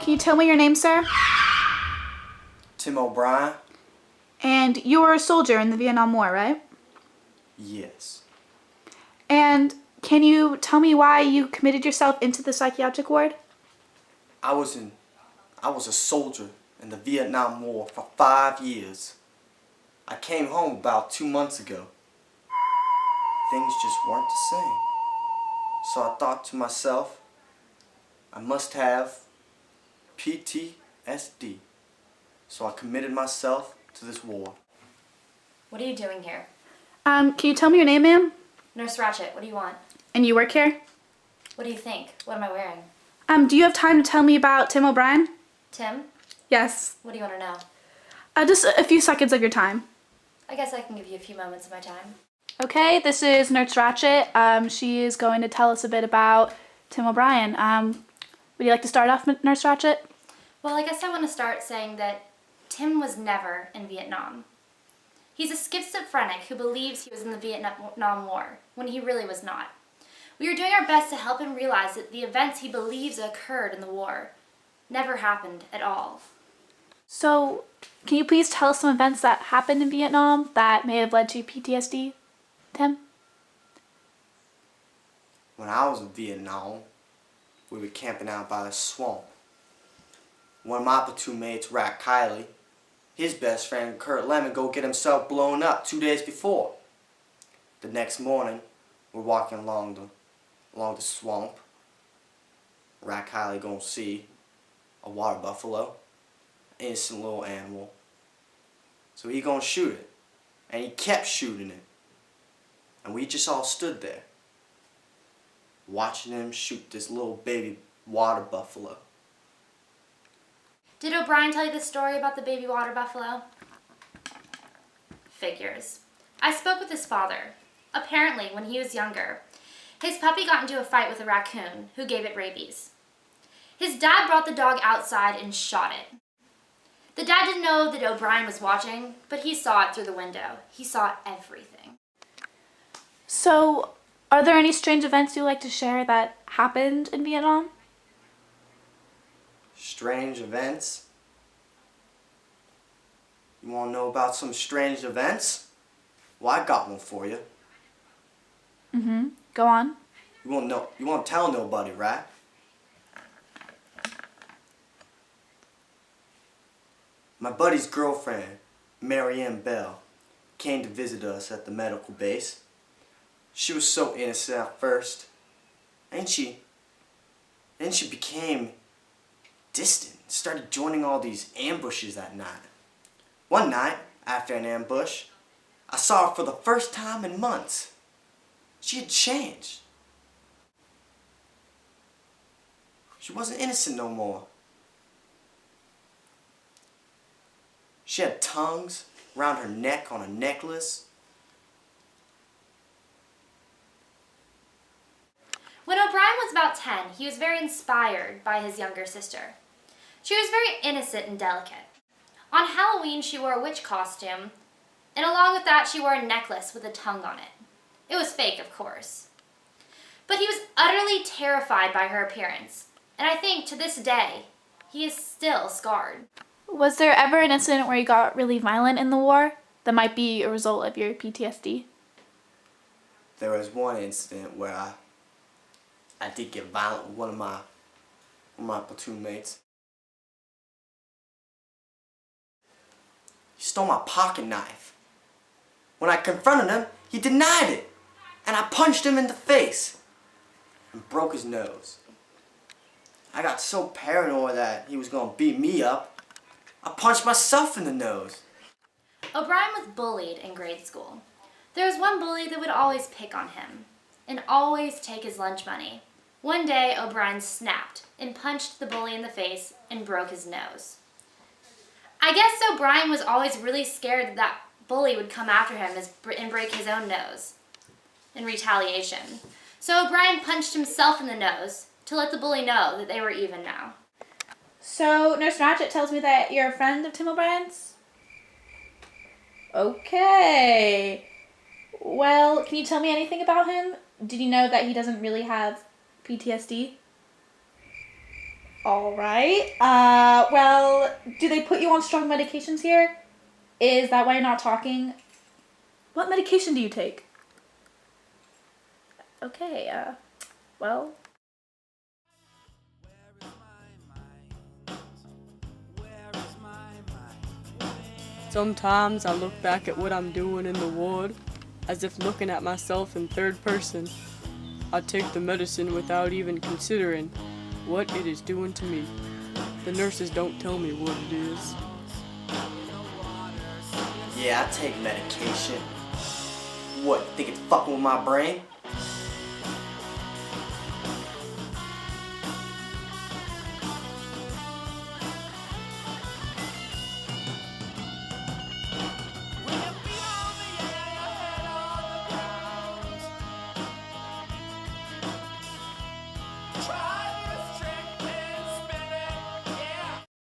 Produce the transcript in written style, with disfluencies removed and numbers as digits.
Can you tell me your name, sir? Tim O'Brien? And you were a soldier in the Vietnam War, right? Yes. And can you tell me why you committed yourself into the psychiatric ward? I was a soldier in the Vietnam War for 5 years. I came home about 2 months ago. Things just weren't the same. So I thought to myself, I must have PTSD. So I committed myself to this war. What are you doing here? Can you tell me your name, ma'am? Nurse Ratchet, what do you want? And you work here? What do you think? What am I wearing? Do you have time to tell me about Tim O'Brien? Tim? Yes. What do you want to know? Just a few seconds of your time. I guess I can give you a few moments of my time. Okay, this is Nurse Ratchet. She is going to tell us a bit about Tim O'Brien. Would you like to start off, Nurse Ratchet? Well, I guess I want to start saying that Tim was never in Vietnam. He's a schizophrenic who believes he was in the Vietnam War, when he really was not. We are doing our best to help him realize that the events he believes occurred in the war never happened at all. So, can you please tell us some events that happened in Vietnam that may have led to PTSD, Tim? When I was in Vietnam, we were camping out by the swamp. One of my platoon mates, Rat Kiley, his best friend Kurt Lemon go get himself blown up 2 days before. The next morning, we're walking along the swamp. Rat Kiley gonna see a water buffalo, innocent little animal. So he gonna shoot it, and he kept shooting it. And we just all stood there, watching him shoot this little baby water buffalo. Did O'Brien tell you the story about the baby water buffalo? Figures. I spoke with his father. Apparently, when he was younger, his puppy got into a fight with a raccoon who gave it rabies. His dad brought the dog outside and shot it. The dad didn't know that O'Brien was watching, but he saw it through the window. He saw everything. So, are there any strange events you'd like to share that happened in Vietnam? Strange events? You want to know about some strange events? Well, I got one for you. Go on. You won't tell nobody, right? My buddy's girlfriend, Marianne Bell, came to visit us at the medical base. She was so innocent at first, and she became distant, started joining all these ambushes at night. One night, after an ambush, I saw her for the first time in months. She had changed. She wasn't innocent no more. She had tongues around her neck on a necklace. When O'Brien was about 10, he was very inspired by his younger sister. She was very innocent and delicate. On Halloween, she wore a witch costume, and along with that, she wore a necklace with a tongue on it. It was fake, of course. But he was utterly terrified by her appearance, and I think to this day, he is still scarred. Was there ever an incident where you got really violent in the war that might be a result of your PTSD? There was one incident where I did get violent with one of my platoon mates. He stole my pocket knife. When I confronted him, he denied it, and I punched him in the face and broke his nose. I got so paranoid that he was going to beat me up, I punched myself in the nose. O'Brien was bullied in grade school. There was one bully that would always pick on him and always take his lunch money. One day, O'Brien snapped and punched the bully in the face and broke his nose. I guess O'Brien was always really scared that that bully would come after him and break his own nose in retaliation. So O'Brien punched himself in the nose to let the bully know that they were even now. So, Nurse Ratchet tells me that you're a friend of Tim O'Brien's? Okay. Well, can you tell me anything about him? Did you know that he doesn't really have PTSD? All right. Well, do they put you on strong medications here? Is that why you're not talking? What medication do you take? Okay, well. Sometimes I look back at what I'm doing in the ward, as if looking at myself in third person. I take the medicine without even considering what it is doing to me. The nurses don't tell me what it is. Yeah, I take medication. What, think it's fucking with my brain?